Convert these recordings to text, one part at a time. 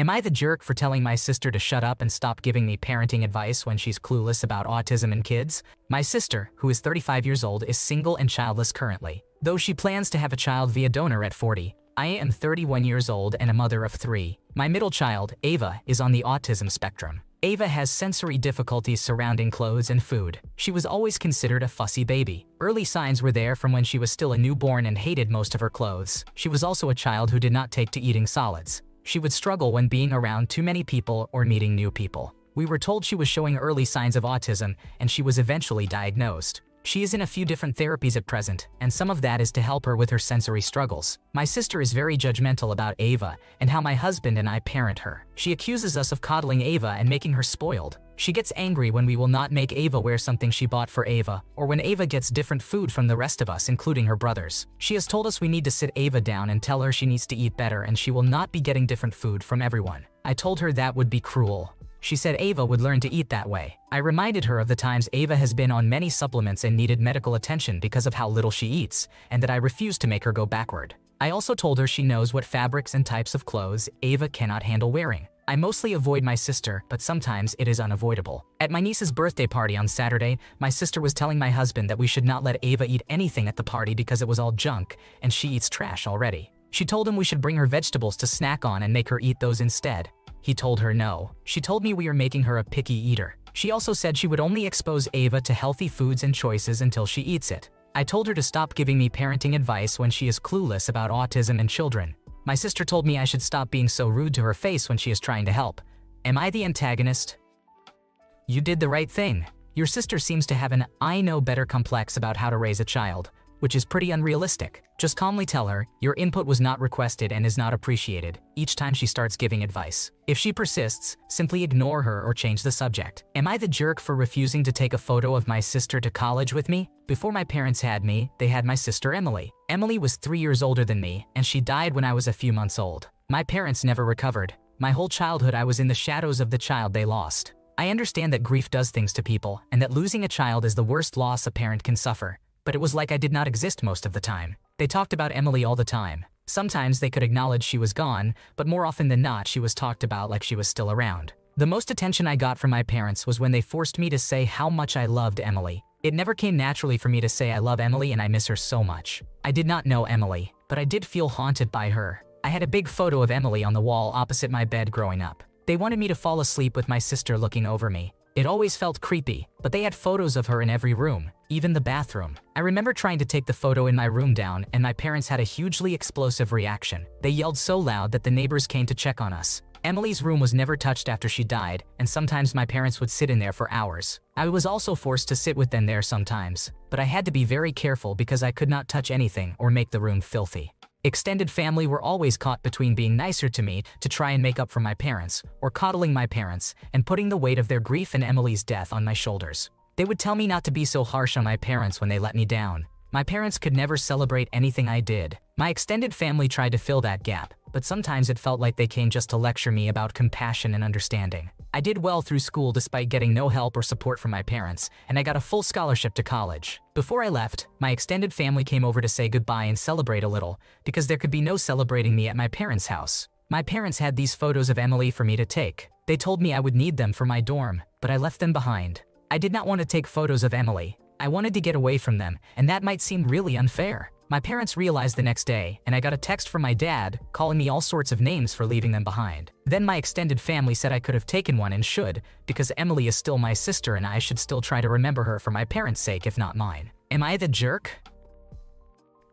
Am I the jerk for telling my sister to shut up and stop giving me parenting advice when she's clueless about autism and kids? My sister, who is 35 years old, is single and childless currently. Though she plans to have a child via donor at 40, I am 31 years old and a mother of 3. My middle child, Ava, is on the autism spectrum. Ava has sensory difficulties surrounding clothes and food. She was always considered a fussy baby. Early signs were there from when she was still a newborn and hated most of her clothes. She was also a child who did not take to eating solids. She would struggle when being around too many people or meeting new people. We were told she was showing early signs of autism, and she was eventually diagnosed. She is in a few different therapies at present, and some of that is to help her with her sensory struggles. My sister is very judgmental about Ava and how my husband and I parent her. She accuses us of coddling Ava and making her spoiled. She gets angry when we will not make Ava wear something she bought for Ava, or when Ava gets different food from the rest of us, including her brothers. She has told us we need to sit Ava down and tell her she needs to eat better and she will not be getting different food from everyone. I told her that would be cruel. She said Ava would learn to eat that way. I reminded her of the times Ava has been on many supplements and needed medical attention because of how little she eats, and that I refused to make her go backward. I also told her she knows what fabrics and types of clothes Ava cannot handle wearing. I mostly avoid my sister, but sometimes it is unavoidable. At my niece's birthday party on Saturday, my sister was telling my husband that we should not let Ava eat anything at the party because it was all junk, and she eats trash already. She told him we should bring her vegetables to snack on and make her eat those instead. He told her no. She told me we are making her a picky eater. She also said she would only expose Ava to healthy foods and choices until she eats it. I told her to stop giving me parenting advice when she is clueless about autism and children. My sister told me I should stop being so rude to her face when she is trying to help. Am I the antagonist? You did the right thing. Your sister seems to have an I know better complex about how to raise a child, which is pretty unrealistic. Just calmly tell her, your input was not requested and is not appreciated, each time she starts giving advice. If she persists, simply ignore her or change the subject. Am I the jerk for refusing to take a photo of my sister to college with me? Before my parents had me, they had my sister Emily. Emily was 3 years older than me, and she died when I was a few months old. My parents never recovered. My whole childhood I was in the shadows of the child they lost. I understand that grief does things to people, and that losing a child is the worst loss a parent can suffer. But it was like I did not exist most of the time. They talked about Emily all the time. Sometimes they could acknowledge she was gone, but more often than not she was talked about like she was still around. The most attention I got from my parents was when they forced me to say how much I loved Emily. It never came naturally for me to say I love Emily and I miss her so much. I did not know Emily, but I did feel haunted by her. I had a big photo of Emily on the wall opposite my bed growing up. They wanted me to fall asleep with my sister looking over me. It always felt creepy, but they had photos of her in every room, even the bathroom. I remember trying to take the photo in my room down, and my parents had a hugely explosive reaction. They yelled so loud that the neighbors came to check on us. Emily's room was never touched after she died, and sometimes my parents would sit in there for hours. I was also forced to sit with them there sometimes, but I had to be very careful because I could not touch anything or make the room filthy. Extended family were always caught between being nicer to me to try and make up for my parents, or coddling my parents and putting the weight of their grief and Emily's death on my shoulders. They would tell me not to be so harsh on my parents when they let me down. My parents could never celebrate anything I did. My extended family tried to fill that gap, but sometimes it felt like they came just to lecture me about compassion and understanding. I did well through school despite getting no help or support from my parents, and I got a full scholarship to college. Before I left, my extended family came over to say goodbye and celebrate a little, because there could be no celebrating me at my parents' house. My parents had these photos of Emily for me to take. They told me I would need them for my dorm, but I left them behind. I did not want to take photos of Emily. I wanted to get away from them, and that might seem really unfair. My parents realized the next day, and I got a text from my dad calling me all sorts of names for leaving them behind. Then my extended family said I could have taken one and should, because Emily is still my sister and I should still try to remember her for my parents' sake if not mine. Am I the jerk?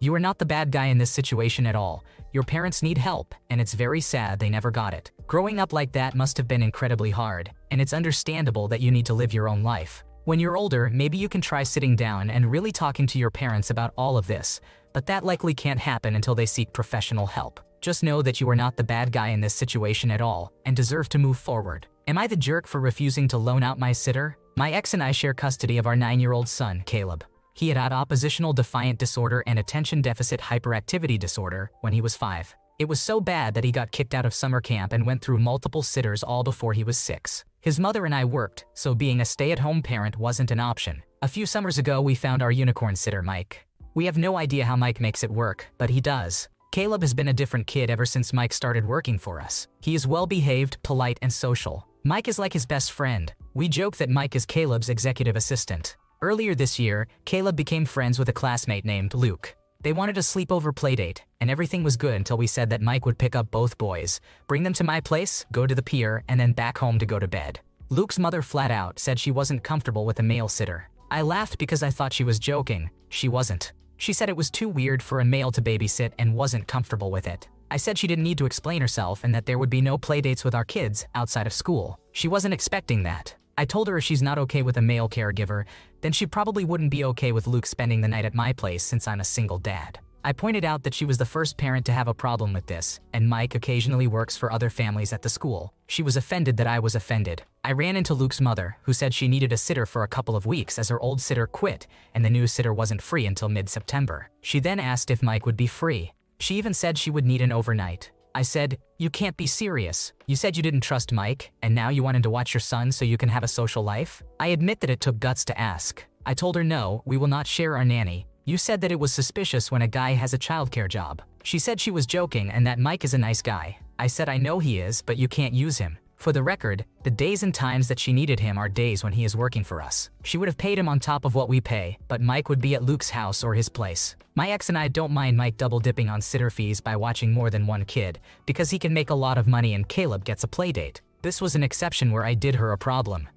You are not the bad guy in this situation at all. Your parents need help, and it's very sad they never got it. Growing up like that must have been incredibly hard, and it's understandable that you need to live your own life. When you're older, maybe you can try sitting down and really talking to your parents about all of this, but that likely can't happen until they seek professional help. Just know that you are not the bad guy in this situation at all, and deserve to move forward. Am I the jerk for refusing to loan out my sitter? My ex and I share custody of our 9-year-old son, Caleb. He had oppositional defiant disorder and attention deficit hyperactivity disorder when he was 5. It was so bad that he got kicked out of summer camp and went through multiple sitters all before he was 6. His mother and I worked, so being a stay-at-home parent wasn't an option. A few summers ago, we found our unicorn sitter, Mike. We have no idea how Mike makes it work, but he does. Caleb has been a different kid ever since Mike started working for us. He is well-behaved, polite, and social. Mike is like his best friend. We joke that Mike is Caleb's executive assistant. Earlier this year, Caleb became friends with a classmate named Luke. They wanted a sleepover playdate, and everything was good until we said that Mike would pick up both boys, bring them to my place, go to the pier, and then back home to go to bed. Luke's mother flat out said she wasn't comfortable with a male sitter. I laughed because I thought she was joking. She wasn't. She said it was too weird for a male to babysit and wasn't comfortable with it. I said she didn't need to explain herself and that there would be no playdates with our kids outside of school. She wasn't expecting that. I told her if she's not okay with a male caregiver, then she probably wouldn't be okay with Luke spending the night at my place since I'm a single dad. I pointed out that she was the first parent to have a problem with this, and Mike occasionally works for other families at the school. She was offended that I was offended. I ran into Luke's mother, who said she needed a sitter for a couple of weeks as her old sitter quit, and the new sitter wasn't free until mid-September. She then asked if Mike would be free. She even said she would need an overnight. I said, "You can't be serious. You said you didn't trust Mike, and now you want him to watch your son so you can have a social life?" I admit that it took guts to ask. I told her no, we will not share our nanny. You said that it was suspicious when a guy has a childcare job. She said she was joking and that Mike is a nice guy. I said I know he is, but you can't use him. For the record, the days and times that she needed him are days when he is working for us. She would have paid him on top of what we pay, but Mike would be at Luke's house or his place. My ex and I don't mind Mike double-dipping on sitter fees by watching more than one kid, because he can make a lot of money and Caleb gets a playdate. This was an exception where I did her a problem.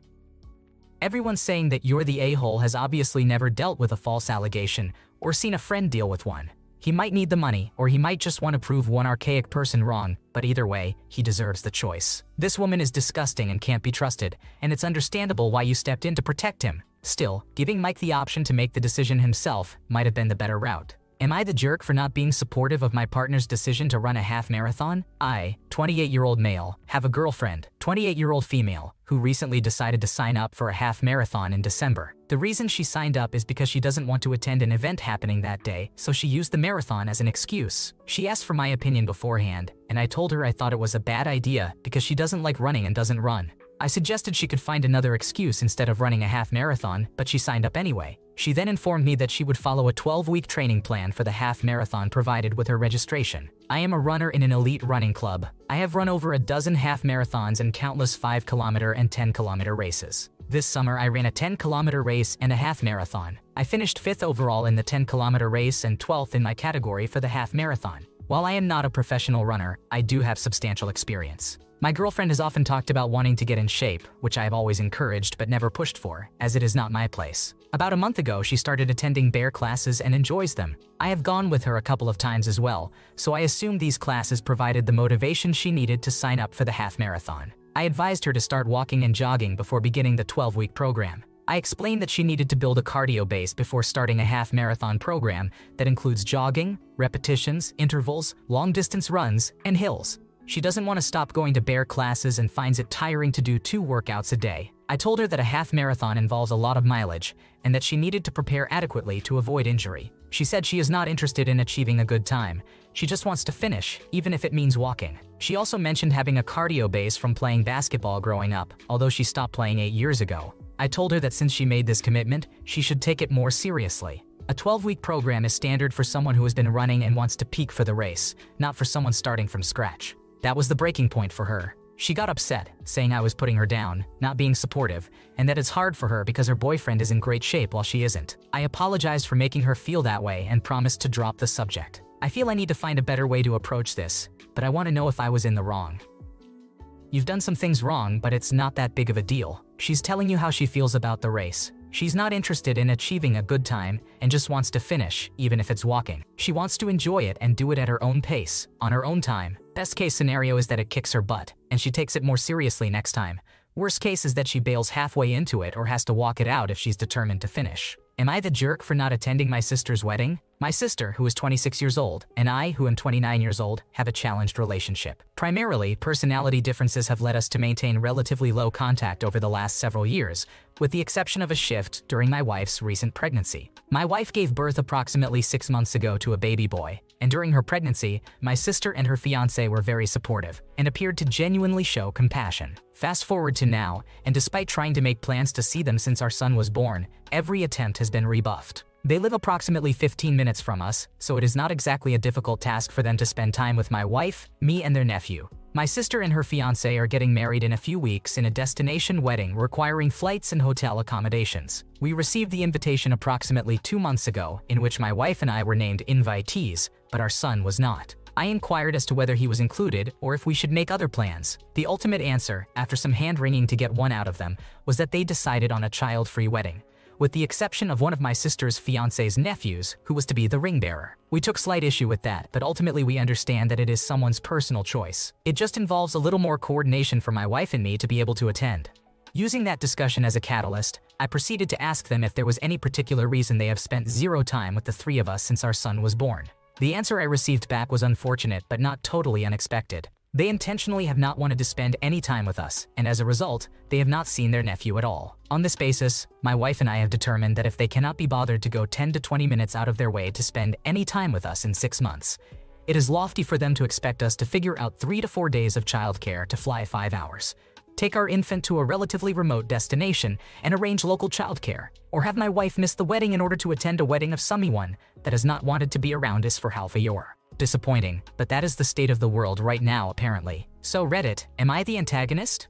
Everyone saying that you're the a-hole has obviously never dealt with a false allegation or seen a friend deal with one. He might need the money, or he might just want to prove one archaic person wrong, but either way, he deserves the choice. This woman is disgusting and can't be trusted, and it's understandable why you stepped in to protect him. Still, giving Mike the option to make the decision himself might have been the better route. Am I the jerk for not being supportive of my partner's decision to run a half marathon? I, 28-year-old male, have a girlfriend, 28-year-old female, who recently decided to sign up for a half marathon in December. The reason she signed up is because she doesn't want to attend an event happening that day, so she used the marathon as an excuse. She asked for my opinion beforehand, and I told her I thought it was a bad idea because she doesn't like running and doesn't run. I suggested she could find another excuse instead of running a half marathon, but she signed up anyway. She then informed me that she would follow a 12-week training plan for the half marathon provided with her registration. I am a runner in an elite running club. I have run over a dozen half marathons and countless 5-kilometer and 10-kilometer races. This summer, I ran a 10-kilometer race and a half marathon. I finished 5th overall in the 10-kilometer race and 12th in my category for the half marathon. While I am not a professional runner, I do have substantial experience. My girlfriend has often talked about wanting to get in shape, which I have always encouraged but never pushed for, as it is not my place. About a month ago, she started attending bear classes and enjoys them. I have gone with her a couple of times as well, so I assumed these classes provided the motivation she needed to sign up for the half marathon. I advised her to start walking and jogging before beginning the 12-week program. I explained that she needed to build a cardio base before starting a half marathon program that includes jogging, repetitions, intervals, long-distance runs, and hills. She doesn't want to stop going to bear classes and finds it tiring to do 2 workouts a day. I told her that a half marathon involves a lot of mileage and that she needed to prepare adequately to avoid injury. She said she is not interested in achieving a good time. She just wants to finish, even if it means walking. She also mentioned having a cardio base from playing basketball growing up, although she stopped playing 8 years ago. I told her that since she made this commitment, she should take it more seriously. A 12-week program is standard for someone who has been running and wants to peak for the race, not for someone starting from scratch. That was the breaking point for her. She got upset, saying I was putting her down, not being supportive, and that it's hard for her because her boyfriend is in great shape while she isn't. I apologized for making her feel that way and promised to drop the subject. I feel I need to find a better way to approach this, but I want to know if I was in the wrong. You've done some things wrong, but it's not that big of a deal. She's telling you how she feels about the race. She's not interested in achieving a good time and just wants to finish, even if it's walking. She wants to enjoy it and do it at her own pace, on her own time. Best case scenario is that it kicks her butt, and she takes it more seriously next time. Worst case is that she bails halfway into it or has to walk it out if she's determined to finish. Am I the jerk for not attending my sister's wedding? My sister, who is 26 years old, and I, who am 29 years old, have a challenged relationship. Primarily, personality differences have led us to maintain relatively low contact over the last several years, with the exception of a shift during my wife's recent pregnancy. My wife gave birth approximately 6 months ago to a baby boy, and during her pregnancy, my sister and her fiancé were very supportive and appeared to genuinely show compassion. Fast forward to now, and despite trying to make plans to see them since our son was born, every attempt has been rebuffed. They live approximately 15 minutes from us, so it is not exactly a difficult task for them to spend time with my wife, me, and their nephew. My sister and her fiancé are getting married in a few weeks in a destination wedding requiring flights and hotel accommodations. We received the invitation approximately 2 months ago, in which my wife and I were named invitees, but our son was not. I inquired as to whether he was included or if we should make other plans. The ultimate answer, after some hand-wringing to get one out of them, was that they decided on a child-free wedding, with the exception of one of my sister's fiancé's nephews, who was to be the ring bearer. We took slight issue with that, but ultimately we understand that it is someone's personal choice. It just involves a little more coordination for my wife and me to be able to attend. Using that discussion as a catalyst, I proceeded to ask them if there was any particular reason they have spent zero time with the three of us since our son was born. The answer I received back was unfortunate but not totally unexpected. They intentionally have not wanted to spend any time with us, and as a result, they have not seen their nephew at all. On this basis, my wife and I have determined that if they cannot be bothered to go 10 to 20 minutes out of their way to spend any time with us in 6 months, it is lofty for them to expect us to figure out 3 to 4 days of childcare to fly 5 hours, take our infant to a relatively remote destination, and arrange local childcare, or have my wife miss the wedding in order to attend a wedding of someone that has not wanted to be around us for half a year. Disappointing, but that is the state of the world right now apparently. So Reddit, am I the antagonist?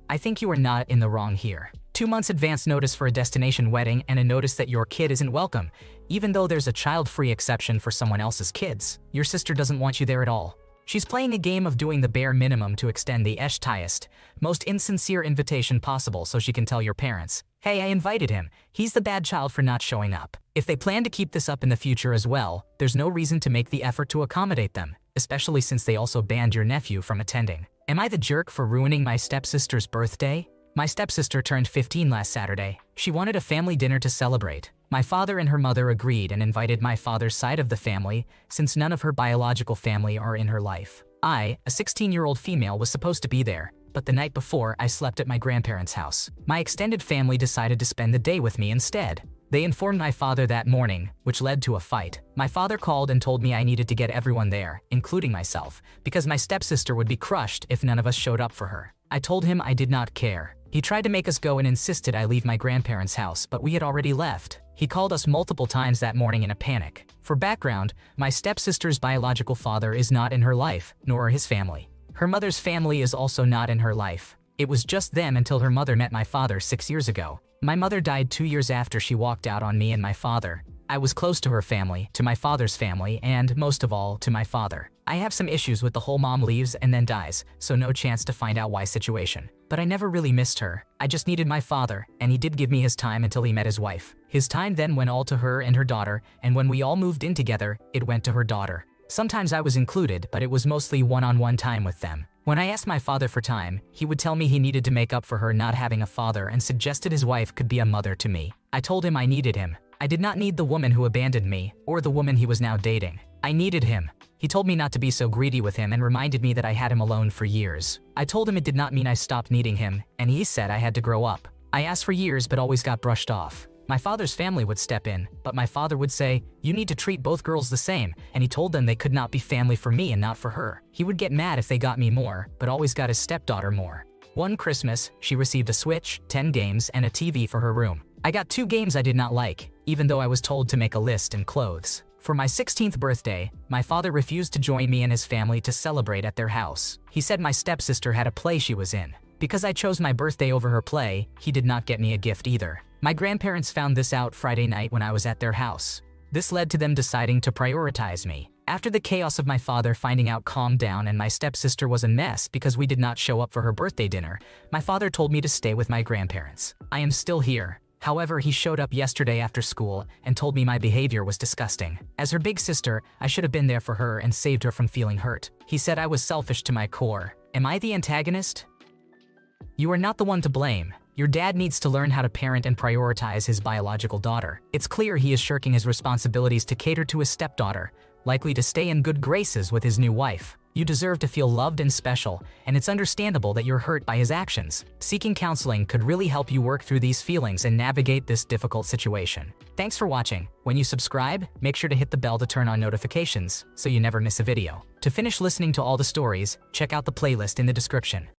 I think you are not in the wrong here. 2 months advance notice for a destination wedding and a notice that your kid isn't welcome, even though there's a child-free exception for someone else's kids. Your sister doesn't want you there at all. She's playing a game of doing the bare minimum to extend the highest, most insincere invitation possible so she can tell your parents, hey, I invited him. He's the bad child for not showing up. If they plan to keep this up in the future as well, there's no reason to make the effort to accommodate them, especially since they also banned your nephew from attending. Am I the jerk for ruining my stepsister's birthday? My stepsister turned 15 last Saturday. She wanted a family dinner to celebrate. My father and her mother agreed and invited my father's side of the family, since none of her biological family are in her life. I, a 16-year-old female, was supposed to be there, but the night before, I slept at my grandparents' house. My extended family decided to spend the day with me instead. They informed my father that morning, which led to a fight. My father called and told me I needed to get everyone there, including myself, because my stepsister would be crushed if none of us showed up for her. I told him I did not care. He tried to make us go and insisted I leave my grandparents' house, but we had already left. He called us multiple times that morning in a panic. For background, my stepsister's biological father is not in her life, nor are his family. Her mother's family is also not in her life. It was just them until her mother met my father 6 years ago. My mother died 2 years after she walked out on me and my father. I was close to her family, to my father's family, and, most of all, to my father. I have some issues with the whole mom leaves and then dies, so no chance to find out why situation. But I never really missed her. I just needed my father, and he did give me his time until he met his wife. His time then went all to her and her daughter, and when we all moved in together, it went to her daughter. Sometimes I was included, but it was mostly one-on-one time with them. When I asked my father for time, he would tell me he needed to make up for her not having a father and suggested his wife could be a mother to me. I told him I needed him. I did not need the woman who abandoned me, or the woman he was now dating. I needed him. He told me not to be so greedy with him and reminded me that I had him alone for years. I told him it did not mean I stopped needing him, and he said I had to grow up. I asked for years but always got brushed off. My father's family would step in, but my father would say, you need to treat both girls the same, and he told them they could not be family for me and not for her. He would get mad if they got me more, but always got his stepdaughter more. One Christmas, she received a Switch, 10 games, and a TV for her room. I got 2 games I did not like, even though I was told to make a list and clothes. For my 16th birthday, my father refused to join me and his family to celebrate at their house. He said my stepsister had a play she was in. Because I chose my birthday over her play, he did not get me a gift either. My grandparents found this out Friday night when I was at their house. This led to them deciding to prioritize me. After the chaos of my father finding out calmed down and my stepsister was a mess because we did not show up for her birthday dinner, my father told me to stay with my grandparents. I am still here. However, he showed up yesterday after school and told me my behavior was disgusting. As her big sister, I should have been there for her and saved her from feeling hurt. He said I was selfish to my core. Am I the antagonist? You are not the one to blame. Your dad needs to learn how to parent and prioritize his biological daughter. It's clear he is shirking his responsibilities to cater to his stepdaughter, likely to stay in good graces with his new wife. You deserve to feel loved and special, and it's understandable that you're hurt by his actions. Seeking counseling could really help you work through these feelings and navigate this difficult situation. Thanks for watching. When you subscribe, make sure to hit the bell to turn on notifications so you never miss a video. To finish listening to all the stories, check out the playlist in the description.